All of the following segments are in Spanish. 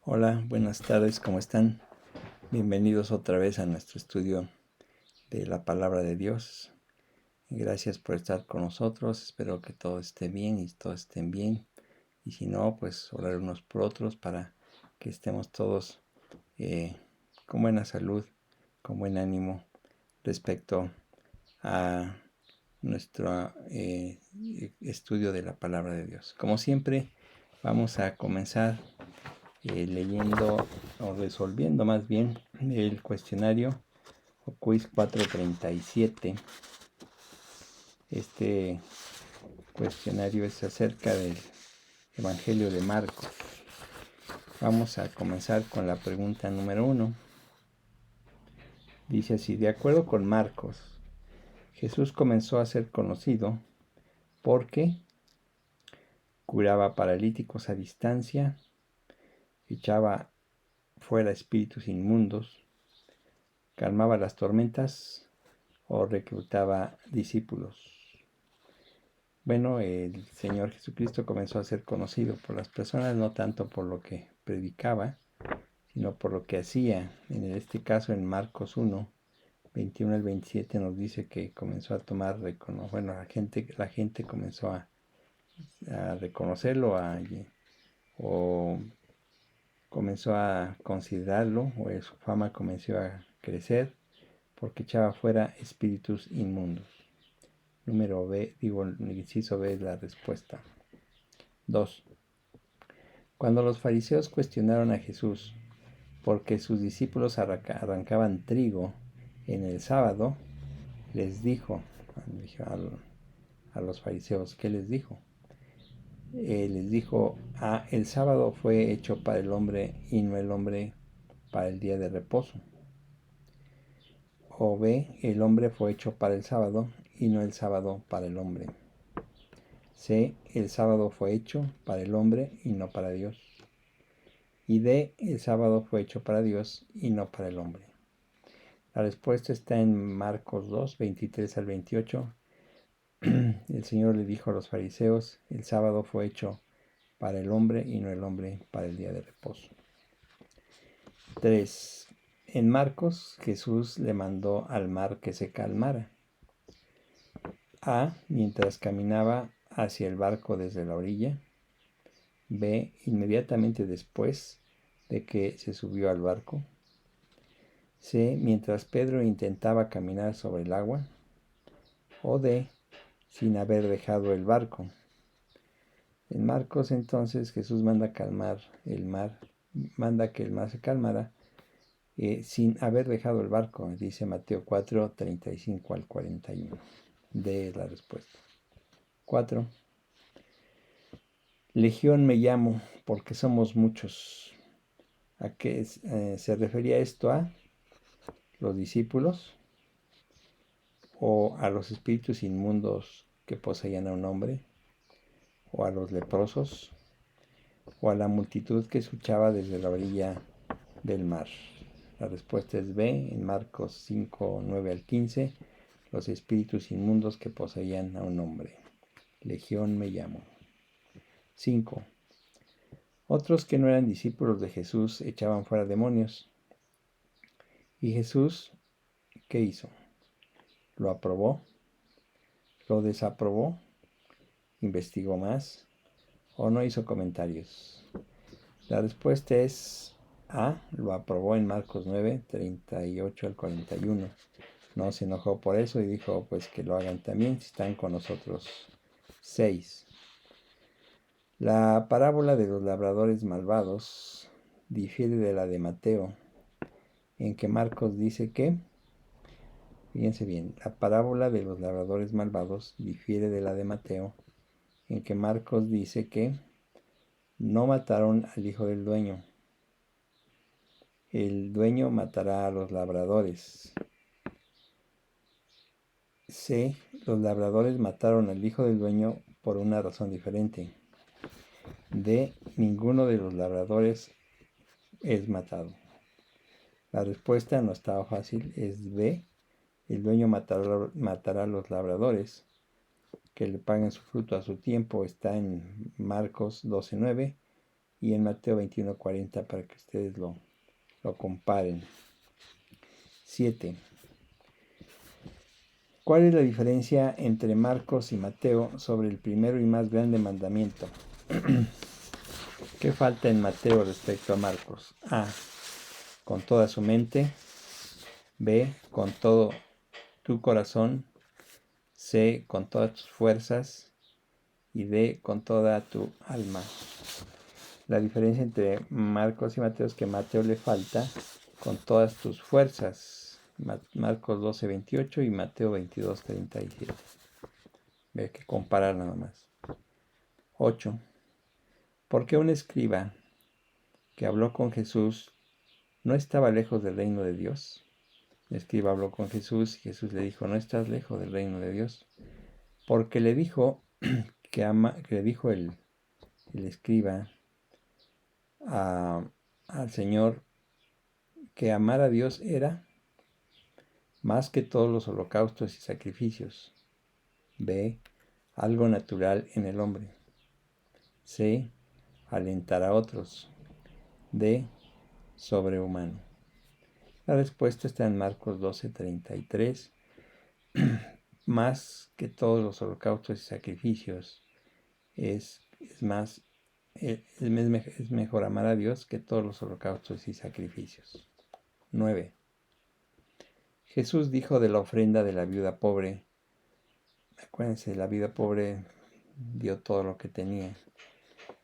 Hola, buenas tardes, ¿cómo están? Bienvenidos otra vez a nuestro estudio de la palabra de Dios. Gracias por estar con nosotros, espero que todo esté bien y todos estén bien. Y si no, pues orar unos por otros para que estemos todos eh, con buena salud, con buen ánimo respecto a nuestro estudio de la palabra de Dios. Como siempre, vamos a comenzar leyendo o resolviendo más bien el cuestionario o quiz 437. Este cuestionario es acerca del Evangelio de Marcos. Vamos a comenzar con la pregunta número 1. Dice así: de acuerdo con Marcos, Jesús comenzó a ser conocido porque curaba paralíticos a distancia, echaba fuera espíritus inmundos, calmaba las tormentas o reclutaba discípulos. Bueno, el Señor Jesucristo comenzó a ser conocido por las personas no tanto por lo que predicaba, sino por lo que hacía. En este caso, en Marcos 1, 21 al 27 nos dice que comenzó a tomar, bueno, la gente comenzó a reconocerlo o comenzó a considerarlo, o su fama comenzó a crecer porque echaba fuera espíritus inmundos. Número B, el inciso B es la respuesta. 2. Cuando los fariseos cuestionaron a Jesús porque sus discípulos arrancaban trigo en el sábado, les dijo a los fariseos, ¿qué les dijo? Les dijo, el sábado fue hecho para el hombre y no el hombre para el día de reposo. O B, el hombre fue hecho para el sábado y no el sábado para el hombre. C, el sábado fue hecho para el hombre y no para Dios. Y D, el sábado fue hecho para Dios y no para el hombre. La respuesta está en Marcos 2, 23 al 28. El Señor le dijo a los fariseos, el sábado fue hecho para el hombre y no el hombre para el día de reposo. 3. En Marcos, Jesús le mandó al mar que se calmara. A, mientras caminaba hacia el barco desde la orilla. B, inmediatamente después de que se subió al barco. C, mientras Pedro intentaba caminar sobre el agua. O D, sin haber dejado el barco. En Marcos entonces Jesús manda calmar el mar, manda que el mar se calmara sin haber dejado el barco, dice Mateo 4, 35 al 41. D es la respuesta. 4. Legión me llamo porque somos muchos. ¿A qué se refería esto? ¿A los discípulos o a los espíritus inmundos que poseían a un hombre, o a los leprosos, o a la multitud que escuchaba desde la orilla del mar? La respuesta es B, en Marcos 5, 9 al 15, los espíritus inmundos que poseían a un hombre. Legión me llamo. 5. Otros que no eran discípulos de Jesús echaban fuera demonios. ¿Y Jesús qué hizo? ¿Lo aprobó? ¿Lo desaprobó? ¿Investigó más? ¿O no hizo comentarios? La respuesta es A, lo aprobó en Marcos 9, 38 al 41. No se enojó por eso y dijo, pues que lo hagan también si están con nosotros. 6. La parábola de los labradores malvados difiere de la de Mateo, en que Marcos dice que, fíjense bien, la parábola de los labradores malvados difiere de la de Mateo, en que Marcos dice que no mataron al hijo del dueño. El dueño matará a los labradores. C. Los labradores mataron al hijo del dueño por una razón diferente. D. Ninguno de los labradores es matado. La respuesta no estaba fácil, es B. El dueño matará a los labradores, que le paguen su fruto a su tiempo. Está en Marcos 12:9 y en Mateo 21:40 para que ustedes lo comparen. 7. ¿Cuál es la diferencia entre Marcos y Mateo sobre el primero y más grande mandamiento? ¿Qué falta en Mateo respecto a Marcos? A. Con toda su mente. B. Con todo tu corazón. C. Con todas tus fuerzas. Y D. Con toda tu alma. La diferencia entre Marcos y Mateo es que a Mateo le falta con todas tus fuerzas. Marcos 12:28 y Mateo 22:37. Hay que comparar nada más. 8. ¿Por qué un escriba que habló con Jesús no estaba lejos del reino de Dios? El escriba habló con Jesús y Jesús le dijo, no estás lejos del reino de Dios. Porque le dijo que le dijo el escriba al Señor que amar a Dios era más que todos los holocaustos y sacrificios. B. Algo natural en el hombre. C. Alentar a otros. D. Sobrehumano. La respuesta está en Marcos 12:33. Más que todos los holocaustos y sacrificios, es mejor amar a Dios que todos los holocaustos y sacrificios. 9. Jesús dijo de la ofrenda de la viuda pobre. Acuérdense, la viuda pobre dio todo lo que tenía.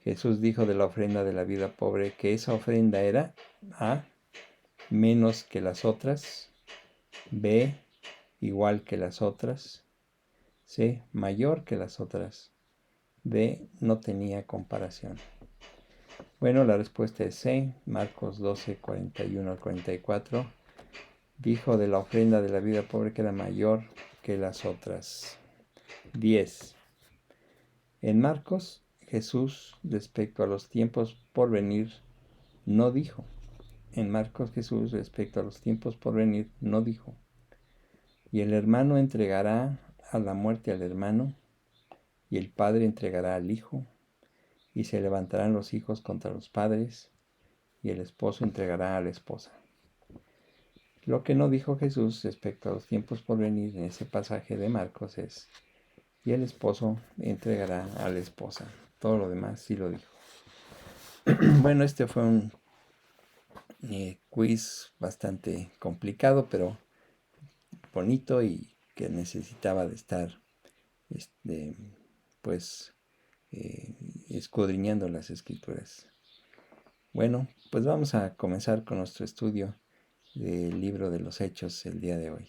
Jesús dijo de la ofrenda de la viuda pobre que esa ofrenda era A. Menos que las otras. B. Igual que las otras. C. Mayor que las otras. D. No tenía comparación. Bueno, la respuesta es C. Marcos 12:41 al 44. Dijo de la ofrenda de la viuda pobre que era mayor que las otras. 10. En Marcos, Jesús, respecto a los tiempos por venir, no dijo. En Marcos, Jesús, respecto a los tiempos por venir, no dijo. Y el hermano entregará a la muerte al hermano, y el padre entregará al hijo, y se levantarán los hijos contra los padres, y el esposo entregará a la esposa. Lo que no dijo Jesús respecto a los tiempos por venir en ese pasaje de Marcos es, y el esposo entregará a la esposa. Todo lo demás sí lo dijo. Bueno, este fue un quiz bastante complicado, pero bonito y que necesitaba de estar pues escudriñando las escrituras. Bueno, pues vamos a comenzar con nuestro estudio del libro de los Hechos el día de hoy.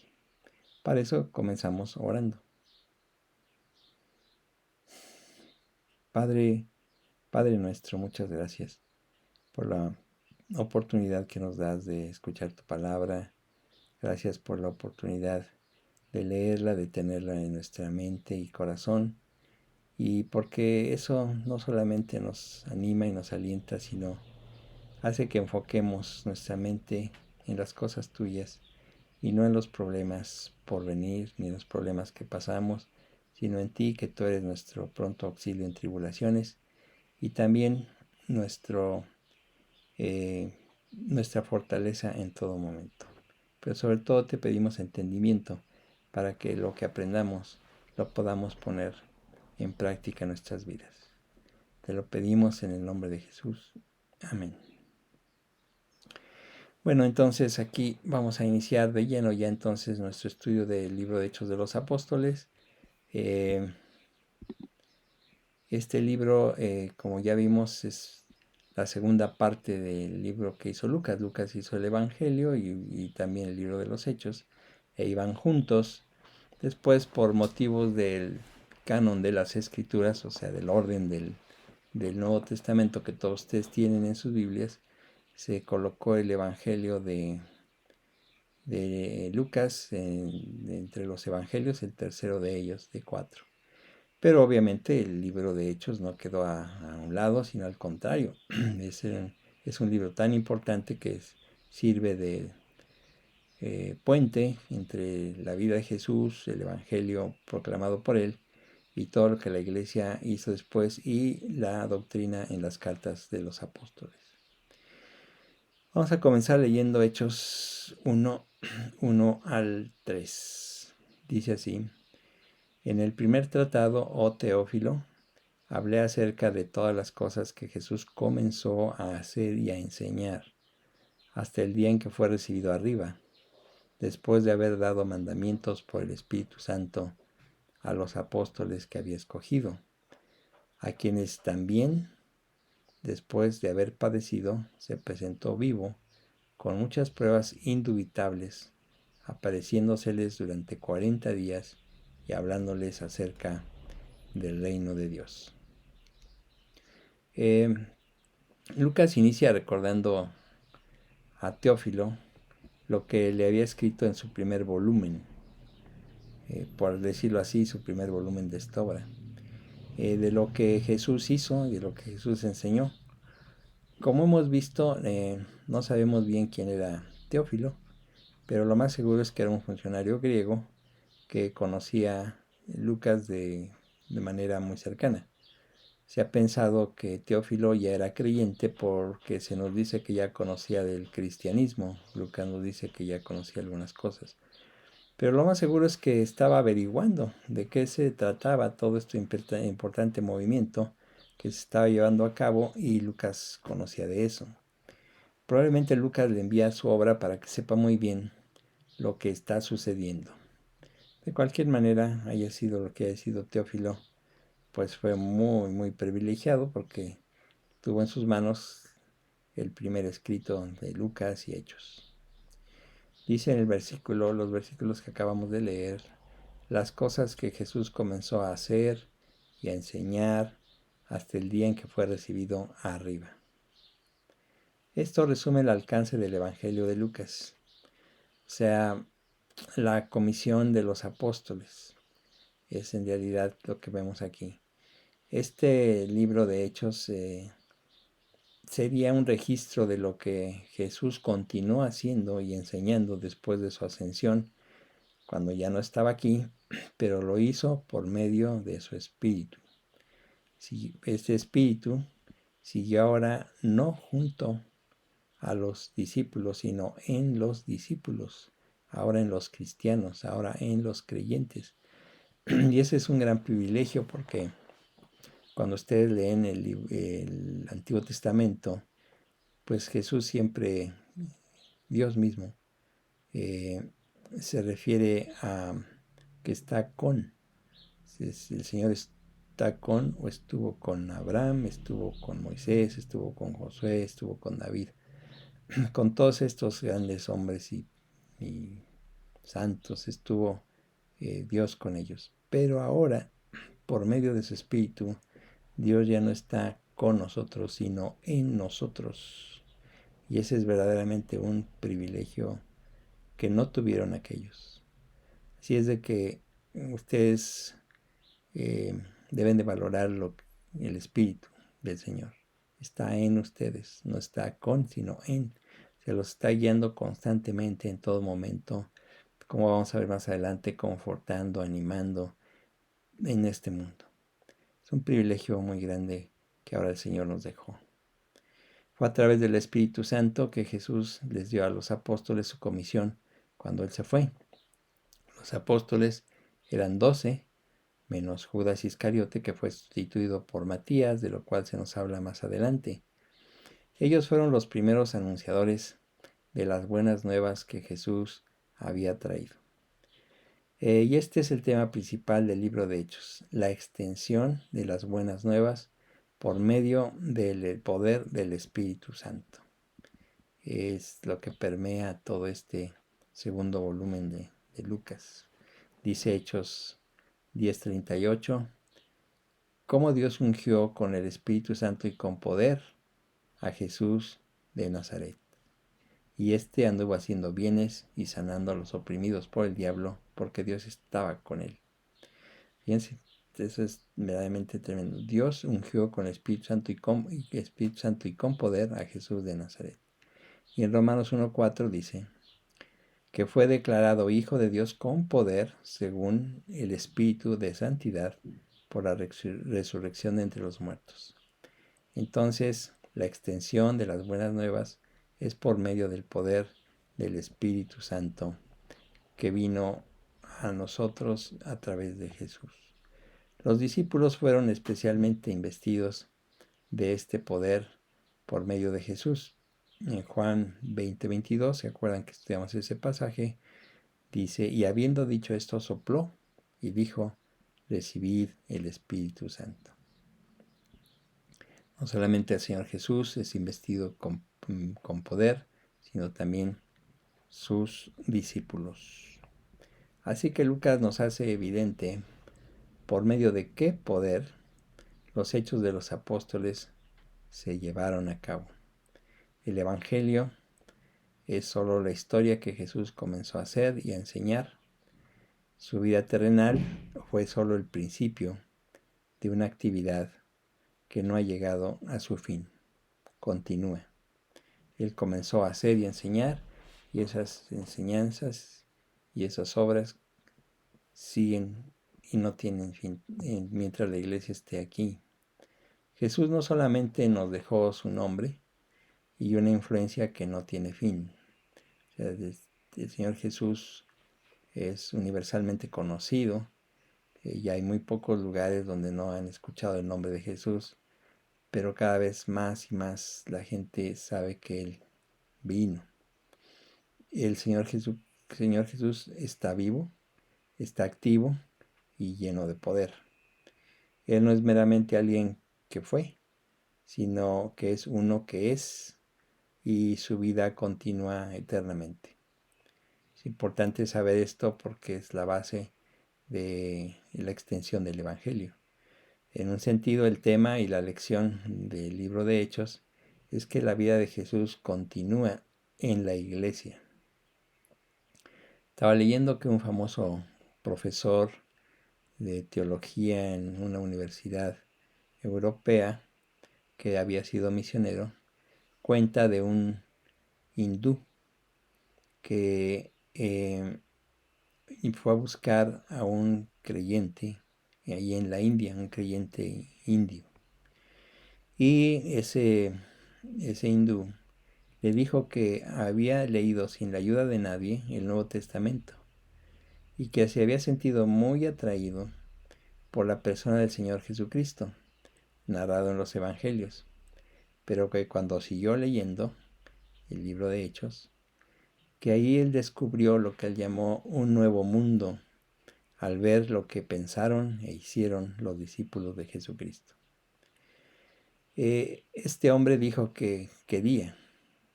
Para eso comenzamos orando. Padre nuestro, muchas gracias por la oportunidad que nos das de escuchar tu palabra. Gracias por la oportunidad de leerla, de tenerla en nuestra mente y corazón. Y porque eso no solamente nos anima y nos alienta, sino hace que enfoquemos nuestra mente en las cosas tuyas y no en los problemas por venir, ni en los problemas que pasamos, sino en ti, que tú eres nuestro pronto auxilio en tribulaciones y también nuestra fortaleza en todo momento. Pero sobre todo te pedimos entendimiento para que lo que aprendamos lo podamos poner en práctica en nuestras vidas. Te lo pedimos en el nombre de Jesús. Amén. Bueno, entonces aquí vamos a iniciar de lleno ya entonces nuestro estudio del libro de Hechos de los Apóstoles. Este libro, como ya vimos, es la segunda parte del libro que hizo Lucas. Lucas hizo el Evangelio y también el libro de los Hechos, e iban juntos. Después, por motivos del canon de las Escrituras, o sea, del orden del Nuevo Testamento que todos ustedes tienen en sus Biblias, se colocó el Evangelio de Lucas entre los Evangelios, el tercero de ellos, de 4. Pero obviamente el libro de Hechos no quedó a un lado, sino al contrario. Es un libro tan importante que sirve de puente entre la vida de Jesús, el Evangelio proclamado por él, y todo lo que la iglesia hizo después y la doctrina en las cartas de los apóstoles. Vamos a comenzar leyendo Hechos 1 al 3. Dice así: En el primer tratado, oh Teófilo, hablé acerca de todas las cosas que Jesús comenzó a hacer y a enseñar, hasta el día en que fue recibido arriba, después de haber dado mandamientos por el Espíritu Santo a los apóstoles que había escogido, a quienes también, después de haber padecido, se presentó vivo, con muchas pruebas indubitables, apareciéndoseles durante 40 días y hablándoles acerca del reino de Dios. Lucas inicia recordando a Teófilo lo que le había escrito en su primer volumen, por decirlo así, su primer volumen de esta obra, de lo que Jesús hizo y de lo que Jesús enseñó. Como hemos visto, no sabemos bien quién era Teófilo, pero lo más seguro es que era un funcionario griego que conocía a Lucas de manera muy cercana. Se ha pensado que Teófilo ya era creyente porque se nos dice que ya conocía del cristianismo. Lucas nos dice que ya conocía algunas cosas. Pero lo más seguro es que estaba averiguando de qué se trataba todo este importante movimiento que se estaba llevando a cabo y Lucas conocía de eso. Probablemente Lucas le envía su obra para que sepa muy bien lo que está sucediendo. De cualquier manera, haya sido lo que haya sido Teófilo, pues fue muy, muy privilegiado porque tuvo en sus manos el primer escrito de Lucas y Hechos. Dice en el versículo, los versículos que acabamos de leer, las cosas que Jesús comenzó a hacer y a enseñar hasta el día en que fue recibido arriba. Esto resume el alcance del Evangelio de Lucas, o sea, la comisión de los apóstoles. Es en realidad lo que vemos aquí. Este libro de Hechos sería un registro de lo que Jesús continuó haciendo y enseñando después de su ascensión, cuando ya no estaba aquí, pero lo hizo por medio de su Espíritu. Este Espíritu siguió ahora no junto a los discípulos, sino en los discípulos, ahora en los cristianos, ahora en los creyentes. Y ese es un gran privilegio porque cuando ustedes leen el Antiguo Testamento, pues Jesús siempre, Dios mismo, se refiere a que está con. El Señor está con o estuvo con Abraham, estuvo con Moisés, estuvo con Josué, estuvo con David, con todos estos grandes hombres y santos estuvo Dios con ellos. Pero ahora, por medio de su Espíritu, Dios ya no está con nosotros, sino en nosotros. Y ese es verdaderamente un privilegio que no tuvieron aquellos. Así es de que ustedes deben de valorar el Espíritu del Señor. Está en ustedes, no está con, sino en. Se los está guiando constantemente en todo momento, como vamos a ver más adelante, confortando, animando en este mundo. Es un privilegio muy grande que ahora el Señor nos dejó. Fue a través del Espíritu Santo que Jesús les dio a los apóstoles su comisión cuando Él se fue. Los apóstoles eran 12, menos Judas Iscariote, que fue sustituido por Matías, de lo cual se nos habla más adelante. Ellos fueron los primeros anunciadores de las buenas nuevas que Jesús había traído. Y este es el tema principal del libro de Hechos, la extensión de las buenas nuevas por medio del poder del Espíritu Santo. Es lo que permea todo este segundo volumen de Lucas. Dice Hechos 10:38, cómo Dios ungió con el Espíritu Santo y con poder a Jesús de Nazaret. Y éste anduvo haciendo bienes y sanando a los oprimidos por el diablo, porque Dios estaba con él. Fíjense, eso es verdaderamente tremendo. Dios ungió con el Espíritu Santo y con poder a Jesús de Nazaret. Y en Romanos 1:4 dice que fue declarado Hijo de Dios con poder según el Espíritu de Santidad por la resurrección de entre los muertos. Entonces, la extensión de las buenas nuevas es por medio del poder del Espíritu Santo que vino a nosotros a través de Jesús. Los discípulos fueron especialmente investidos de este poder por medio de Jesús. En Juan 20:22, ¿se acuerdan que estudiamos ese pasaje? Dice, y habiendo dicho esto, sopló y dijo, recibid el Espíritu Santo. No solamente el Señor Jesús es investido con poder, sino también sus discípulos. Así que Lucas nos hace evidente por medio de qué poder los hechos de los apóstoles se llevaron a cabo. El Evangelio es solo la historia que Jesús comenzó a hacer y a enseñar. Su vida terrenal fue solo el principio de una actividad que no ha llegado a su fin. Continúa. Él comenzó a hacer y enseñar, y esas enseñanzas y esas obras siguen y no tienen fin mientras la iglesia esté aquí. Jesús no solamente nos dejó su nombre y una influencia que no tiene fin. O sea, el Señor Jesús es universalmente conocido y hay muy pocos lugares donde no han escuchado el nombre de Jesús, pero cada vez más y más la gente sabe que Él vino. El Señor Jesús está vivo, está activo y lleno de poder. Él no es meramente alguien que fue, sino que es uno que es y su vida continúa eternamente. Es importante saber esto porque es la base de la extensión del Evangelio. En un sentido, el tema y la lección del libro de Hechos es que la vida de Jesús continúa en la iglesia. Estaba leyendo que un famoso profesor de teología en una universidad europea que había sido misionero cuenta de un hindú que fue a buscar a un creyente ahí en la India, un creyente indio. Y ese hindú le dijo que había leído sin la ayuda de nadie el Nuevo Testamento y que se había sentido muy atraído por la persona del Señor Jesucristo, narrado en los Evangelios, pero que cuando siguió leyendo el libro de Hechos, que ahí él descubrió lo que él llamó un nuevo mundo, al ver lo que pensaron e hicieron los discípulos de Jesucristo. Este hombre dijo que quería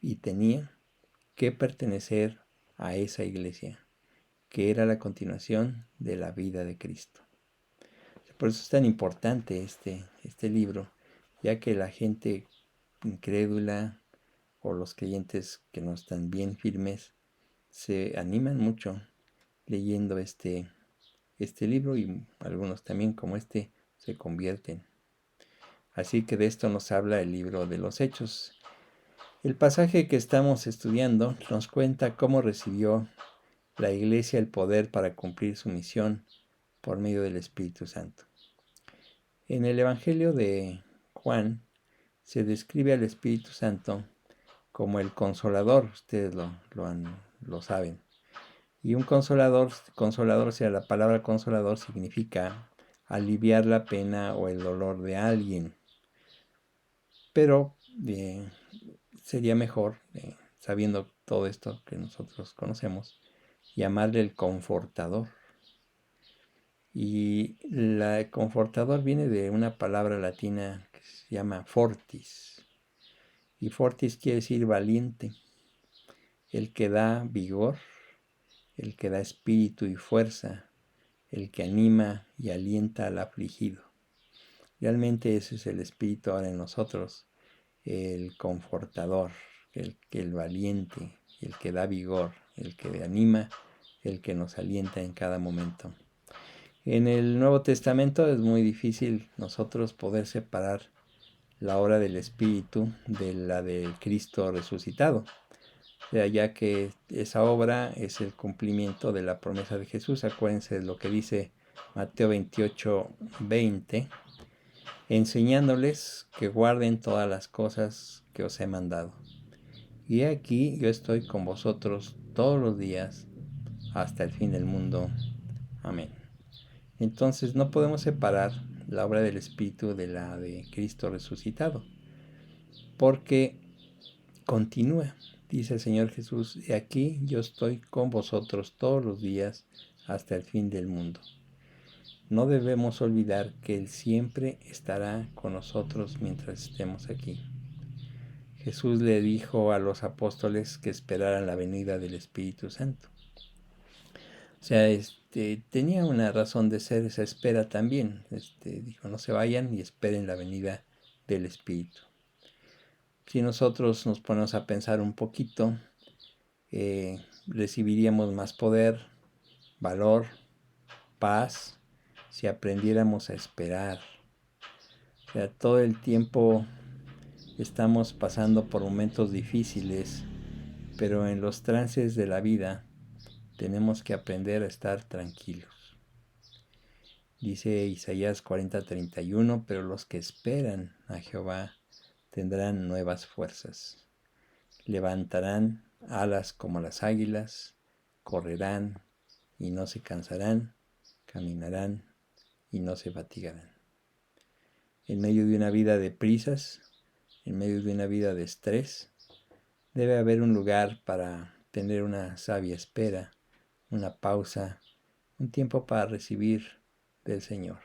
y tenía que pertenecer a esa iglesia, que era la continuación de la vida de Cristo. Por eso es tan importante este libro, ya que la gente incrédula o los creyentes que no están bien firmes se animan mucho leyendo este libro y algunos también como se convierten. Así que de esto nos habla el libro de los Hechos. El pasaje que estamos estudiando nos cuenta cómo recibió la iglesia el poder para cumplir su misión por medio del Espíritu Santo. En el Evangelio de Juan se describe al Espíritu Santo como el Consolador, ustedes lo saben. Y un consolador, o sea, la palabra consolador significa aliviar la pena o el dolor de alguien. Pero sería mejor, sabiendo todo esto que nosotros conocemos, llamarle el confortador. Y el confortador viene de una palabra latina que se llama fortis. Y fortis quiere decir valiente, el que da vigor, el que da espíritu y fuerza, el que anima y alienta al afligido. Realmente ese es el espíritu ahora en nosotros, el confortador, el valiente, el que da vigor, el que anima, el que nos alienta en cada momento. En el Nuevo Testamento es muy difícil nosotros poder separar la obra del Espíritu de la del Cristo resucitado, ya que esa obra es el cumplimiento de la promesa de Jesús. Acuérdense de lo que dice Mateo 28:20, enseñándoles que guarden todas las cosas que os he mandado. Y aquí yo estoy con vosotros todos los días hasta el fin del mundo. Amén. Entonces no podemos separar la obra del Espíritu de la de Cristo resucitado, porque continúa. Dice el Señor Jesús, y aquí yo estoy con vosotros todos los días hasta el fin del mundo. No debemos olvidar que Él siempre estará con nosotros mientras estemos aquí. Jesús le dijo a los apóstoles que esperaran la venida del Espíritu Santo. O sea, tenía una razón de ser esa espera también. Dijo, no se vayan y esperen la venida del Espíritu. Si nosotros nos ponemos a pensar un poquito, recibiríamos más poder, valor, paz, si aprendiéramos a esperar. O sea, todo el tiempo estamos pasando por momentos difíciles, pero en los trances de la vida tenemos que aprender a estar tranquilos. Dice Isaías 40:31, pero los que esperan a Jehová tendrán nuevas fuerzas. Levantarán alas como las águilas, correrán y no se cansarán, caminarán y no se fatigarán. En medio de una vida de prisas, en medio de una vida de estrés, debe haber un lugar para tener una sabia espera, una pausa, un tiempo para recibir del Señor.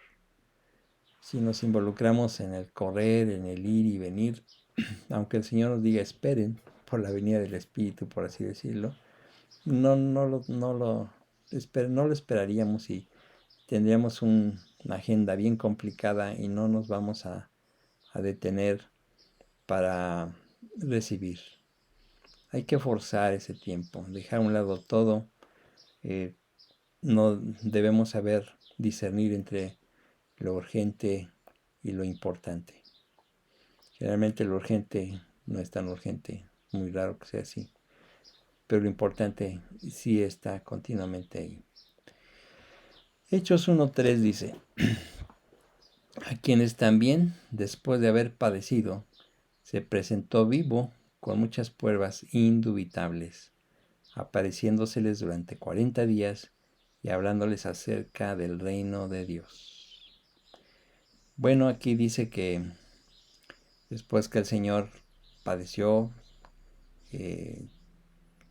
Si nos involucramos en el correr, en el ir y venir, aunque el Señor nos diga esperen por la venida del Espíritu, por así decirlo, no lo esperaríamos y tendríamos una agenda bien complicada y no nos vamos a detener para recibir. Hay que forzar ese tiempo, dejar a un lado todo. No debemos saber discernir entre lo urgente y lo importante. Generalmente lo urgente no es tan urgente, muy raro que sea así, pero lo importante sí está continuamente ahí. Hechos 1:3 dice, a quienes también, después de haber padecido, se presentó vivo con muchas pruebas indubitables, apareciéndoseles durante 40 días y hablándoles acerca del reino de Dios. Bueno, aquí dice que después que el Señor padeció,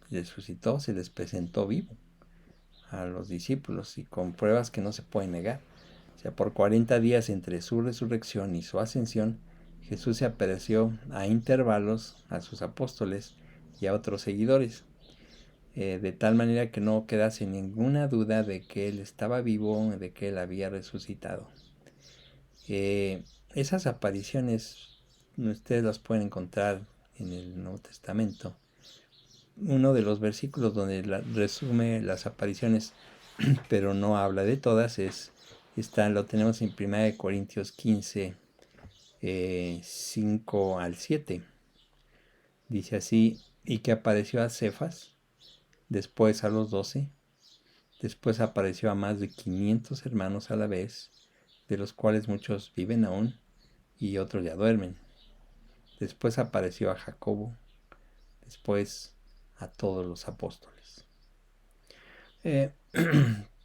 resucitó, se les presentó vivo a los discípulos y con pruebas que no se pueden negar. O sea, por 40 días entre su resurrección y su ascensión, Jesús se apareció a intervalos a sus apóstoles y a otros seguidores, de tal manera que no quedase ninguna duda de que Él estaba vivo, de que Él había resucitado. Esas apariciones ustedes las pueden encontrar en el Nuevo Testamento. Uno de los versículos donde resume las apariciones, pero no habla de todas, lo tenemos en 1 Corintios 15, 5 al 7. Dice así, y que apareció a Cefas, después a los 12, después apareció a más de 500 hermanos a la vez, de los cuales muchos viven aún y otros ya duermen. Después apareció a Jacobo, después a todos los apóstoles.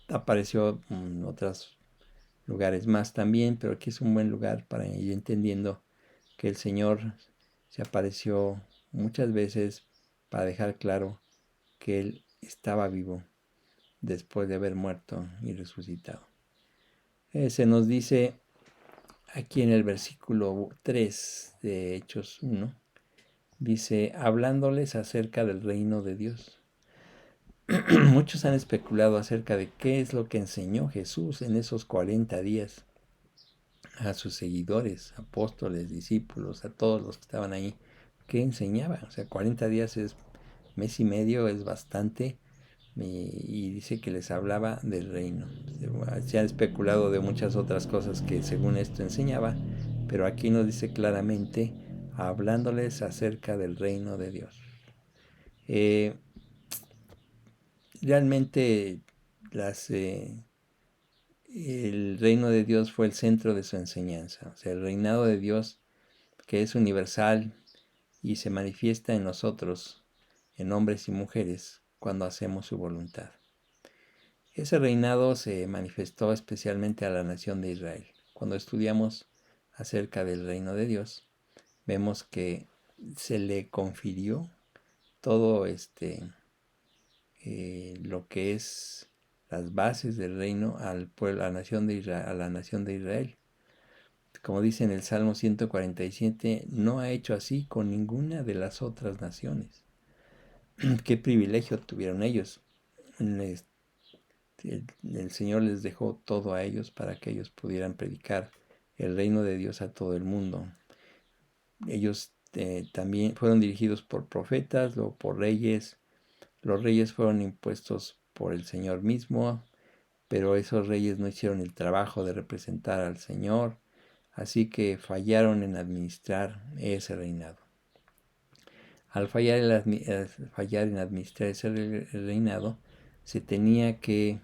Apareció en otros lugares más también, pero aquí es un buen lugar para ir entendiendo que el Señor se apareció muchas veces para dejar claro que Él estaba vivo después de haber muerto y resucitado. Se nos dice aquí en el versículo 3 de Hechos 1, dice, hablándoles acerca del reino de Dios. Muchos han especulado acerca de qué es lo que enseñó Jesús en esos 40 días a sus seguidores, apóstoles, discípulos, a todos los que estaban ahí. ¿Qué enseñaba? O sea, 40 días es mes y medio, es bastante. Y dice que les hablaba del reino. Se han especulado de muchas otras cosas que según esto enseñaba, pero aquí nos dice claramente, hablándoles acerca del reino de Dios. Realmente el reino de Dios fue el centro de su enseñanza. O sea, el reinado de Dios, que es universal y se manifiesta en nosotros, en hombres y mujeres, cuando hacemos su voluntad. Ese reinado se manifestó especialmente a la nación de Israel. Cuando estudiamos acerca del reino de Dios, vemos que se le confirió todo lo que es las bases del reino al pueblo, a la nación de Israel. Como dice en el Salmo 147, no ha hecho así con ninguna de las otras naciones. Qué privilegio tuvieron ellos. El Señor les dejó todo a ellos para que ellos pudieran predicar el reino de Dios a todo el mundo. Ellos también fueron dirigidos por profetas o por reyes. Los reyes fueron impuestos por el Señor mismo, pero esos reyes no hicieron el trabajo de representar al Señor, así que fallaron en administrar ese reinado. Al fallar en administrar ese reinado, se tenía que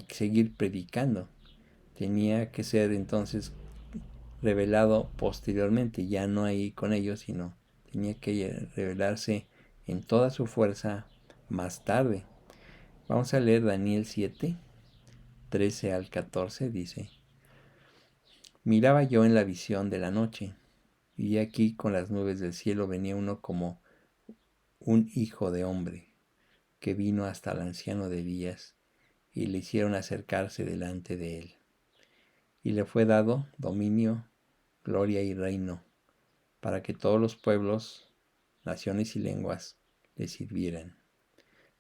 seguir predicando. Tenía que ser entonces revelado posteriormente, ya no ahí con ellos, sino tenía que revelarse en toda su fuerza más tarde. Vamos a leer Daniel 7, 13 al 14, dice: Miraba yo en la visión de la noche, y aquí con las nubes del cielo venía uno como un hijo de hombre, que vino hasta el anciano de días, y le hicieron acercarse delante de él. Y le fue dado dominio, gloria y reino, para que todos los pueblos, naciones y lenguas le sirvieran.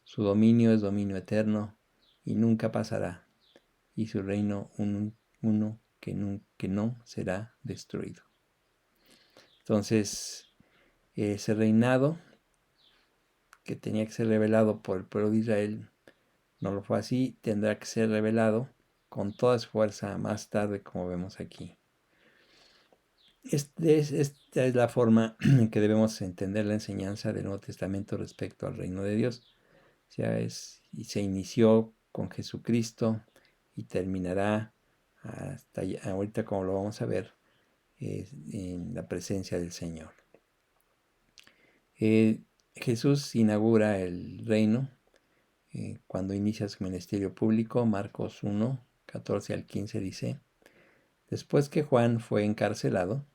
Su dominio es dominio eterno, y nunca pasará, y su reino uno que no será destruido. Entonces, ese reinado que tenía que ser revelado por el pueblo de Israel no lo fue así, tendrá que ser revelado con toda su fuerza más tarde, como vemos aquí. Esta es la forma en que debemos entender la enseñanza del Nuevo Testamento respecto al reino de Dios. O sea, y se inició con Jesucristo y terminará hasta ahorita, como lo vamos a ver, en la presencia del Señor. Jesús inaugura el reino cuando inicia su ministerio público. Marcos 1, 14 al 15 dice: Después que Juan fue encarcelado,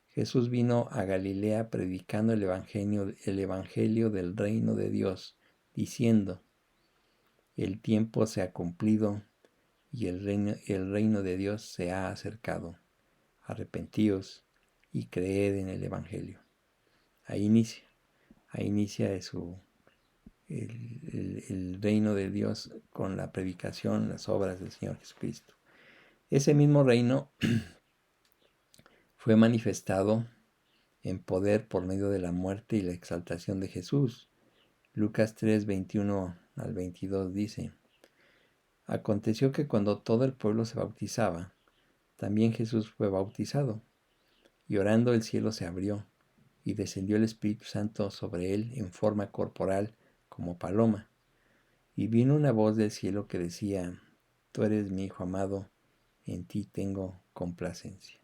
Jesús vino a Galilea predicando el evangelio del reino de Dios, diciendo: El tiempo se ha cumplido y el reino de Dios se ha acercado. Arrepentíos y creed en el evangelio. Ahí inicia el reino de Dios con la predicación, las obras del Señor Jesucristo. Ese mismo reino fue manifestado en poder por medio de la muerte y la exaltación de Jesús. Lucas 3, 21 al 22 dice: Aconteció que cuando todo el pueblo se bautizaba, también Jesús fue bautizado, y orando el cielo se abrió, y descendió el Espíritu Santo sobre él en forma corporal como paloma. Y vino una voz del cielo que decía: Tú eres mi Hijo amado, en ti tengo complacencia.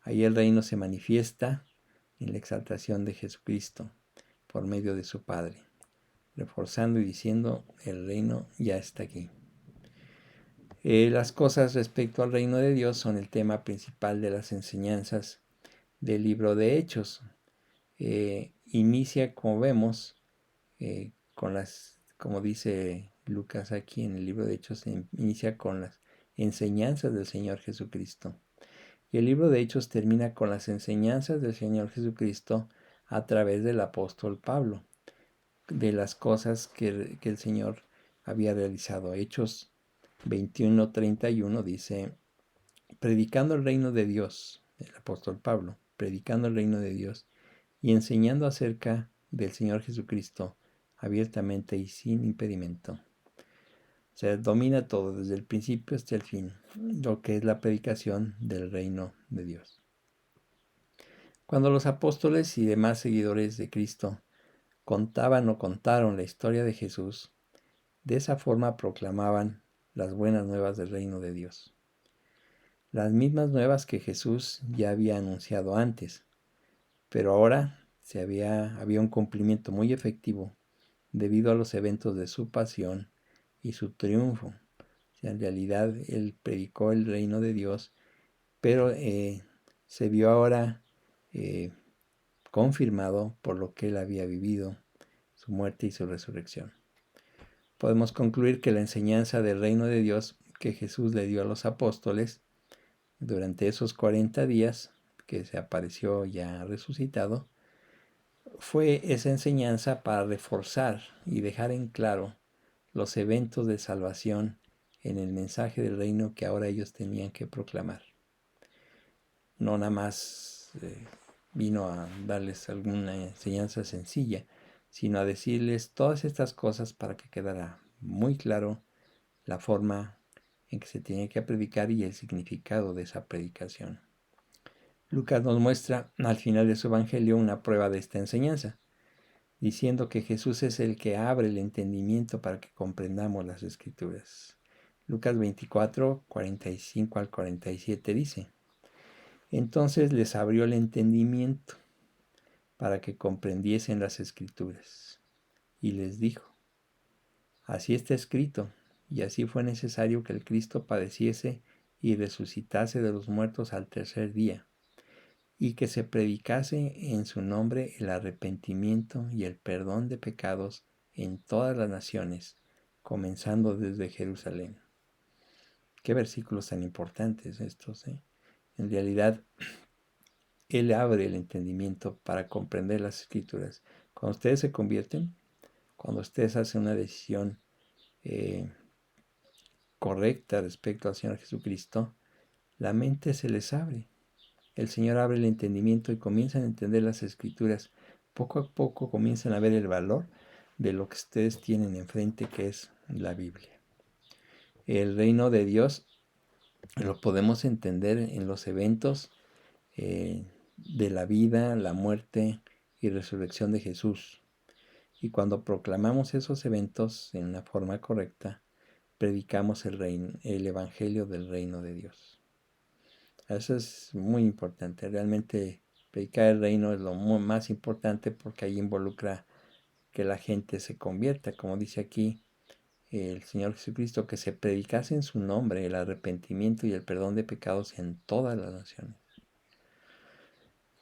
Ahí el reino se manifiesta en la exaltación de Jesucristo por medio de su Padre, reforzando y diciendo: el reino ya está aquí. Las cosas respecto al reino de Dios son el tema principal de las enseñanzas del libro de Hechos. Inicia, como vemos, como dice Lucas aquí en el libro de Hechos, inicia con las enseñanzas del Señor Jesucristo. Y el libro de Hechos termina con las enseñanzas del Señor Jesucristo a través del apóstol Pablo, de las cosas que el Señor había realizado. Hechos 21:31 dice: predicando el reino de Dios, el apóstol Pablo, predicando el reino de Dios y enseñando acerca del Señor Jesucristo abiertamente y sin impedimento. O sea, domina todo desde el principio hasta el fin, lo que es la predicación del reino de Dios. Cuando los apóstoles y demás seguidores de Cristo contaban o contaron la historia de Jesús, de esa forma proclamaban las buenas nuevas del reino de Dios. Las mismas nuevas que Jesús ya había anunciado antes, pero ahora había un cumplimiento muy efectivo debido a los eventos de su pasión y su triunfo. O sea, en realidad él predicó el reino de Dios, pero se vio ahora confirmado por lo que él había vivido, su muerte y su resurrección. Podemos concluir que la enseñanza del reino de Dios que Jesús le dio a los apóstoles durante esos 40 días que se apareció ya resucitado, fue esa enseñanza para reforzar y dejar en claro los eventos de salvación en el mensaje del reino que ahora ellos tenían que proclamar. No nada más vino a darles alguna enseñanza sencilla, sino a decirles todas estas cosas para que quedara muy claro la forma en que se tiene que predicar y el significado de esa predicación. Lucas nos muestra al final de su evangelio una prueba de esta enseñanza, diciendo que Jesús es el que abre el entendimiento para que comprendamos las Escrituras. Lucas 24, 45 al 47 dice: Entonces les abrió el entendimiento para que comprendiesen las Escrituras. Y les dijo: Así está escrito, y así fue necesario que el Cristo padeciese y resucitase de los muertos al tercer día, y que se predicase en su nombre el arrepentimiento y el perdón de pecados en todas las naciones, comenzando desde Jerusalén. Qué versículos tan importantes estos, ¿eh? En realidad, Él abre el entendimiento para comprender las Escrituras. Cuando ustedes se convierten, cuando ustedes hacen una decisión correcta respecto al Señor Jesucristo, la mente se les abre. El Señor abre el entendimiento y comienzan a entender las Escrituras. Poco a poco comienzan a ver el valor de lo que ustedes tienen enfrente, que es la Biblia. El reino de Dios lo podemos entender en los eventos de la vida, la muerte y resurrección de Jesús. Y cuando proclamamos esos eventos en una forma correcta, predicamos el evangelio del reino de Dios. Eso es muy importante. Realmente predicar el reino es lo más importante porque ahí involucra que la gente se convierta, como dice aquí el Señor Jesucristo, que se predicase en su nombre el arrepentimiento y el perdón de pecados en todas las naciones.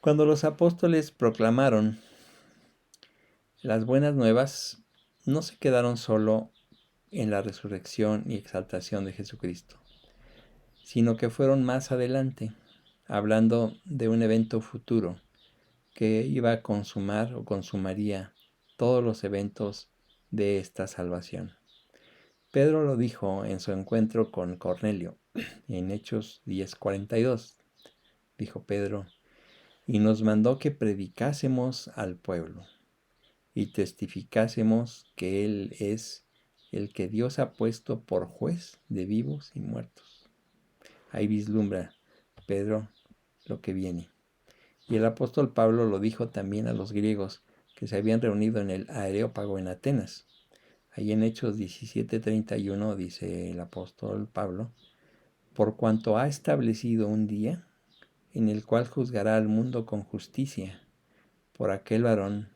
Cuando los apóstoles proclamaron las buenas nuevas, no se quedaron solo en la resurrección y exaltación de Jesucristo, sino que fueron más adelante, hablando de un evento futuro que iba a consumar o consumaría todos los eventos de esta salvación. Pedro lo dijo en su encuentro con Cornelio, en Hechos 10:42. Dijo Pedro: y nos mandó que predicásemos al pueblo y testificásemos que Él es el que Dios ha puesto por juez de vivos y muertos. Ahí vislumbra Pedro lo que viene. Y el apóstol Pablo lo dijo también a los griegos que se habían reunido en el Areópago en Atenas. Ahí en Hechos 17:31 dice el apóstol Pablo: por cuanto ha establecido un día en el cual juzgará al mundo con justicia, por aquel varón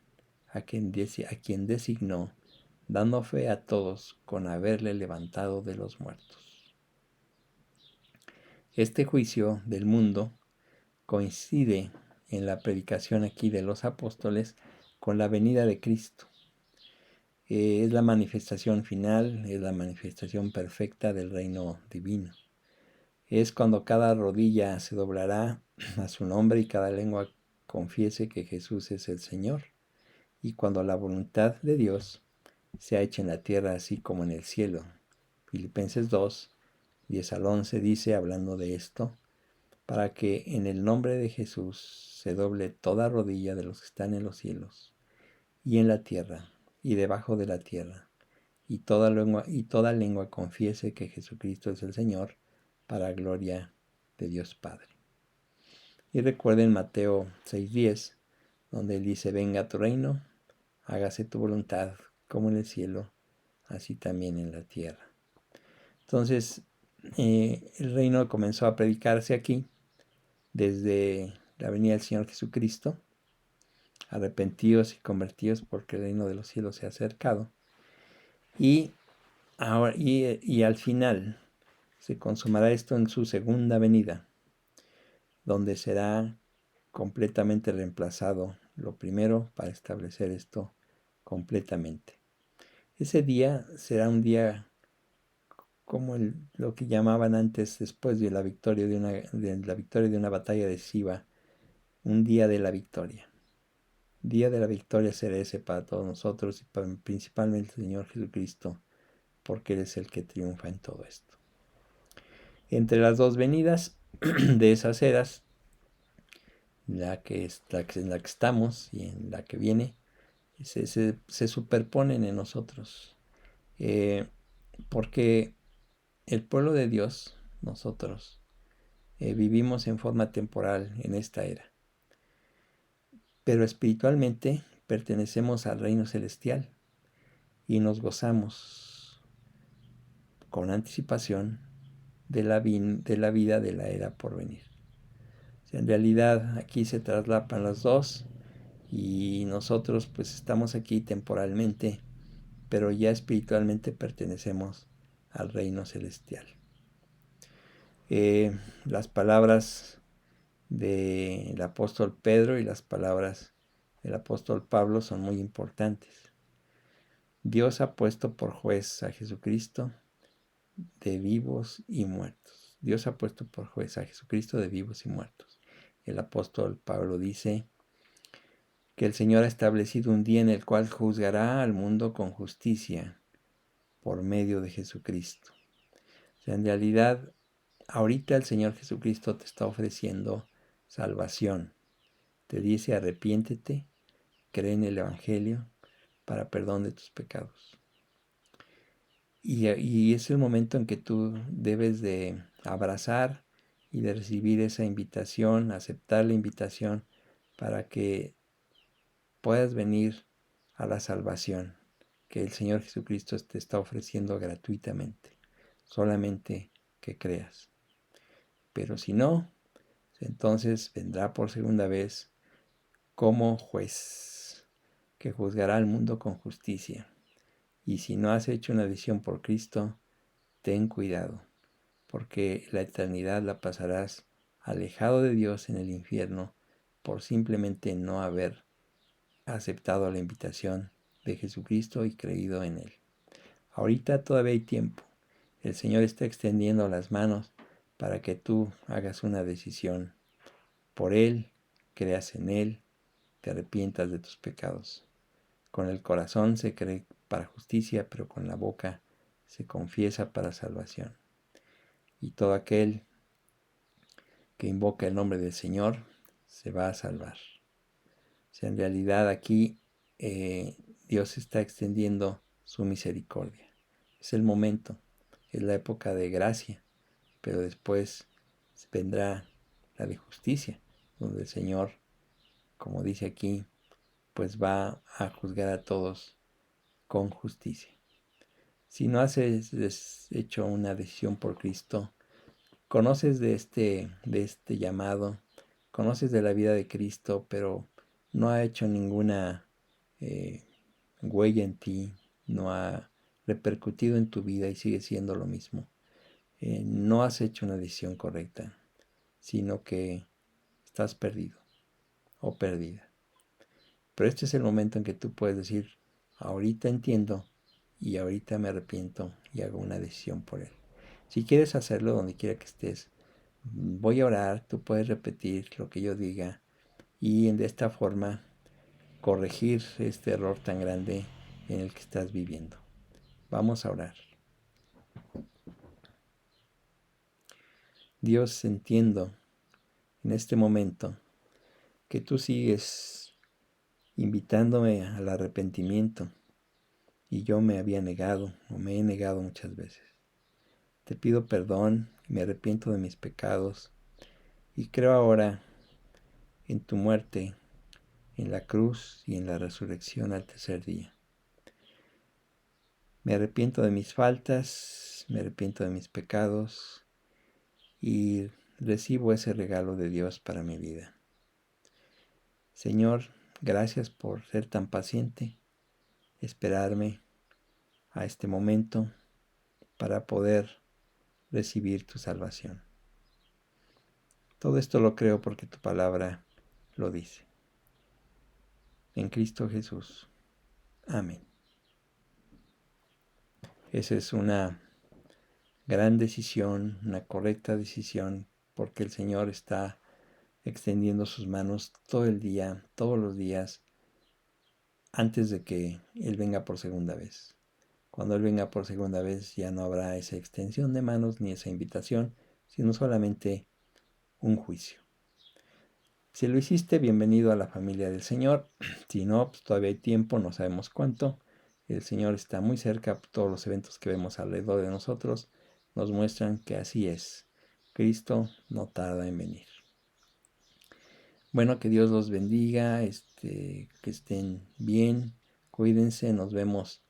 a quien designó, dando fe a todos con haberle levantado de los muertos. Este juicio del mundo coincide en la predicación aquí de los apóstoles con la venida de Cristo. Es la manifestación final, es la manifestación perfecta del reino divino. Es cuando cada rodilla se doblará a su nombre y cada lengua confiese que Jesús es el Señor. Y cuando la voluntad de Dios se ha hecho en la tierra así como en el cielo. Filipenses 2, 10 al 11 dice, hablando de esto: para que en el nombre de Jesús se doble toda rodilla de los que están en los cielos y en la tierra y debajo de la tierra, y toda lengua confiese que Jesucristo es el Señor, para gloria de Dios Padre. Y recuerden Mateo 6:10, donde él dice: venga tu reino, hágase tu voluntad como en el cielo, así también en la tierra. Entonces, el reino comenzó a predicarse aquí desde la venida del Señor Jesucristo. Arrepentidos y convertidos porque el reino de los cielos se ha acercado. Y al final se consumará esto en su segunda venida, donde será completamente reemplazado lo primero para establecer esto completamente. Ese día será un día como lo que llamaban antes, después de la victoria de una batalla decisiva, un día de la victoria. Día de la victoria será ese para todos nosotros y principalmente el Señor Jesucristo, porque Él es el que triunfa en todo esto. Entre las dos venidas de esas eras, en la que estamos y en la que viene, se superponen en nosotros. Porque el pueblo de Dios, nosotros, vivimos en forma temporal en esta era. Pero espiritualmente pertenecemos al reino celestial y nos gozamos con anticipación de la vida de la era por venir. O sea, en realidad aquí se traslapan las dos y nosotros pues estamos aquí temporalmente, pero ya espiritualmente pertenecemos al reino celestial. Las palabras del apóstol Pedro y las palabras del apóstol Pablo son muy importantes. Dios ha puesto por juez a Jesucristo de vivos y muertos. Dios ha puesto por juez a Jesucristo de vivos y muertos. El apóstol Pablo dice que el Señor ha establecido un día en el cual juzgará al mundo con justicia por medio de Jesucristo. O sea, en realidad, ahorita el Señor Jesucristo te está ofreciendo salvación. Te dice: arrepiéntete, cree en el Evangelio para perdón de tus pecados. Y es el momento en que tú debes de abrazar y de recibir esa invitación, aceptar la invitación para que puedas venir a la salvación que el Señor Jesucristo te está ofreciendo gratuitamente, solamente que creas. Pero si no, entonces vendrá por segunda vez como juez, que juzgará al mundo con justicia. Y si no has hecho una decisión por Cristo, ten cuidado, porque la eternidad la pasarás alejado de Dios en el infierno por simplemente no haber aceptado la invitación de Jesucristo y creído en Él. Ahorita todavía hay tiempo. El Señor está extendiendo las manos para que tú hagas una decisión por Él, creas en Él, te arrepientas de tus pecados. Con el corazón se cree para justicia, pero con la boca se confiesa para salvación. Y todo aquel que invoca el nombre del Señor se va a salvar. O sea, en realidad aquí Dios está extendiendo su misericordia. Es el momento, es la época de gracia, pero después vendrá la de justicia, donde el Señor, como dice aquí, pues va a juzgar a todos con justicia. Si no has hecho una decisión por Cristo, conoces de este llamado, conoces de la vida de Cristo, pero no ha hecho ninguna huella en ti, no ha repercutido en tu vida y sigue siendo lo mismo. No has hecho una decisión correcta, sino que estás perdido o perdida. Pero este es el momento en que tú puedes decir: ahorita entiendo y ahorita me arrepiento y hago una decisión por Él. Si quieres hacerlo donde quiera que estés, voy a orar, tú puedes repetir lo que yo diga y de esta forma corregir este error tan grande en el que estás viviendo. Vamos a orar. Dios, entiendo en este momento que tú sigues invitándome al arrepentimiento y yo me había negado o me he negado muchas veces. Te pido perdón y me arrepiento de mis pecados y creo ahora en tu muerte, en la cruz y en la resurrección al tercer día. Me arrepiento de mis faltas, me arrepiento de mis pecados y recibo ese regalo de Dios para mi vida. Señor, gracias por ser tan paciente, esperarme a este momento para poder recibir tu salvación. Todo esto lo creo porque tu palabra lo dice. En Cristo Jesús. Amén. Esa es una gran decisión, una correcta decisión, porque el Señor está extendiendo sus manos todo el día, todos los días, antes de que Él venga por segunda vez. Cuando Él venga por segunda vez ya no habrá esa extensión de manos ni esa invitación, sino solamente un juicio. Si lo hiciste, bienvenido a la familia del Señor. Si no, pues todavía hay tiempo, no sabemos cuánto. El Señor está muy cerca. Todos los eventos que vemos alrededor de nosotros nos muestran que así es. Cristo no tarda en venir. Bueno, que Dios los bendiga, que estén bien, cuídense, nos vemos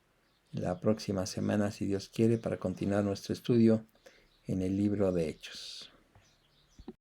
la próxima semana, si Dios quiere, para continuar nuestro estudio en el libro de Hechos.